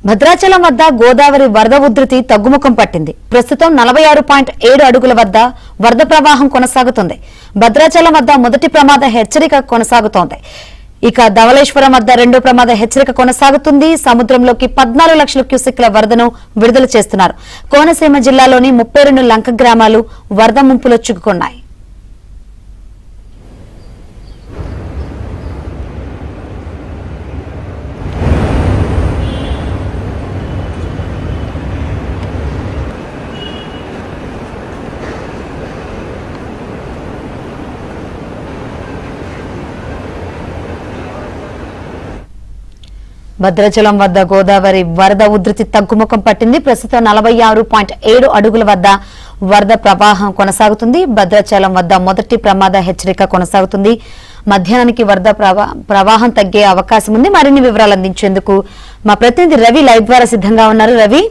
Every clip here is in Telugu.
భద్రాచలం వద్ద గోదావరి వరద ఉధృతి తగ్గుముఖం పట్టింది. ప్రస్తుతం 46.7 అడుగుల వద్ద వరద ప్రవాహం కొనసాగుతుంది. భద్రాచలం వద్ద మొదటి ప్రమాద హెచ్చరిక కొనసాగుతోంది. ఇక ధవళేశ్వరం వద్ద రెండో ప్రమాద హెచ్చరిక కొనసాగుతుంది. సముద్రంలోకి 14 లక్షల క్యూసెక్ల వరదను విడుదల చేస్తున్నారు. కోనసీమ జిల్లాలోని 32 లంక గ్రామాలు వరద ముంపులో చిక్కుకున్నాయి. భద్రాచలం వద్ద గోదావరి వరద ఉధృతి తగ్గుముఖం పట్టింది. ప్రస్తుతం 46.7 అడుగుల వద్ద వరద ప్రవాహం కొనసాగుతుంది. భద్రాచలం వద్ద మొదటి ప్రమాద హెచ్చరిక కొనసాగుతుంది. మధ్యాహ్నానికి వరద ప్రవాహం తగ్గే అవకాశం ఉంది. మరిన్ని వివరాలు అందించేందుకు మా ప్రతినిధి రవి లైవ్ ద్వారా సిద్ధంగా ఉన్నారు. రవి,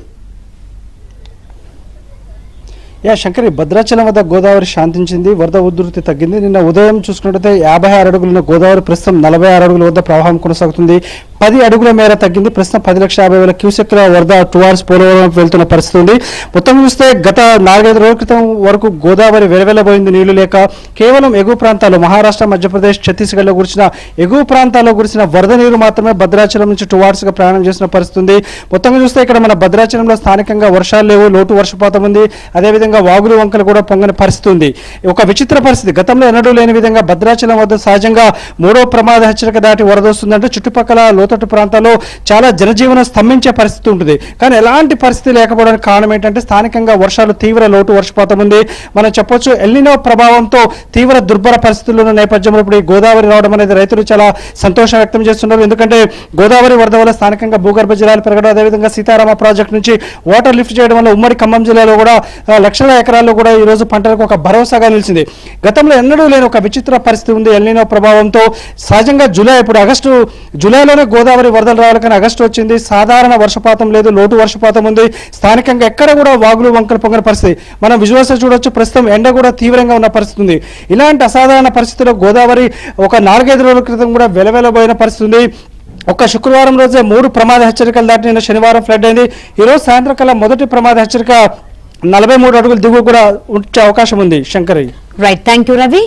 శంకరి, భద్రాచలం వద్ద గోదావరి శాంతించింది, వరద ఉధృతి తగ్గింది. నిన్న ఉదయం చూసుకున్నట్లయితే 56 అడుగులున్న గోదావరి ప్రస్తుతం 46 అడుగుల వద్ద ప్రవాహం కొనసాగుతుంది. 10 అడుగుల మేర తగ్గింది. ప్రస్తుతం 10,50,000 క్యూసెక్ల వరద టువార్డ్స్ పోలవరం వెళ్తున్న పరిస్థితి ఉంది. మొత్తం చూస్తే గత 4-5 రోజుల క్రితం వరకు గోదావరి వెలవెలబోయింది నీళ్లు లేక. కేవలం ఎగువ ప్రాంతాల్లో మహారాష్ట్ర, మధ్యప్రదేశ్, ఛత్తీస్గఢ్లో కురిసిన ఎగువ ప్రాంతాల్లో కురిసిన వరద నీరు మాత్రమే భద్రాచలం నుంచి టువార్డ్స్ గా ప్రయాణం చేసిన పరిస్థితి ఉంది. మొత్తంగా చూస్తే ఇక్కడ మన భద్రాచలంలో స్థానికంగా వర్షాలు లేవు, లోటు వర్షపాతం ఉంది. అదేవిధంగా వాగులు వంకలు కూడా పొంగని పరిస్థితి ఉంది. ఒక విచిత్ర పరిస్థితి, గతంలో ఎన్నడూ లేని విధంగా భద్రాచలం వద్ద సహజంగా 3వ ప్రమాద హెచ్చరిక దాటి వరద వస్తుందంటే చుట్టుపక్కల లోతట్టు ప్రాంతాల్లో చాలా జనజీవనం స్తంభించే పరిస్థితి ఉంటుంది. కానీ ఎలాంటి పరిస్థితి లేకపోవడానికి కారణం ఏంటంటే స్థానికంగా వర్షాలు, తీవ్ర లోటు వర్షపాతం ఉంది. మనం చెప్పొచ్చు ఎల్నినో ప్రభావంతో తీవ్ర దుర్భర పరిస్థితుల్లో ఉన్న నేపథ్యంలో ఇప్పుడు ఈ గోదావరి రావడం అనేది రైతులు చాలా సంతోషం వ్యక్తం చేస్తున్నారు. ఎందుకంటే గోదావరి వరద వల్ల స్థానికంగా భూగర్భ జలాలు పెరగడం, అదేవిధంగా సీతారామ ప్రాజెక్టు నుంచి వాటర్ లిఫ్ట్ చేయడం వల్ల ఉమ్మడి ఖమ్మం జిల్లాలో కూడా లక్షల ఎకరాల్లో కూడా ఈ రోజు పంటలకు ఒక భరోసాగా నిలిచింది. గతంలో ఎన్నడూ లేని ఒక విచిత్ర పరిస్థితి ఉంది ఎల్నినో ప్రభావంతో. సహజంగా ఇప్పుడు జూలైలోనే గోదావరి వరదలు రావాలి, కానీ ఆగస్టు వచ్చింది, సాధారణ వర్షపాతం లేదు, లోటు వర్షపాతం ఉంది. స్థానికంగా ఎక్కడ కూడా వాగులు వంకలు పొంగని పరిస్థితి మనం విజువల్స్ చూడొచ్చు. ప్రస్తుతం ఎండ కూడా తీవ్రంగా ఉన్న పరిస్థితి ఉంది. ఇలాంటి అసాధారణ పరిస్థితిలో గోదావరి ఒక 4-5 రోజుల క్రితం కూడా వెలవెలబోయిన పరిస్థితి ఉంది. ఒక శుక్రవారం రోజే 3 ప్రమాద హెచ్చరికలు దాటి నిన్న శనివారం ఫ్లడ్ అయింది. ఈరోజు సాయంత్రం కల్లా మొదటి ప్రమాద హెచ్చరిక 43 అడుగులు దిగువ కూడా ఉంచే అవకాశం ఉంది. Shankaraiah, right, thank you Ravi.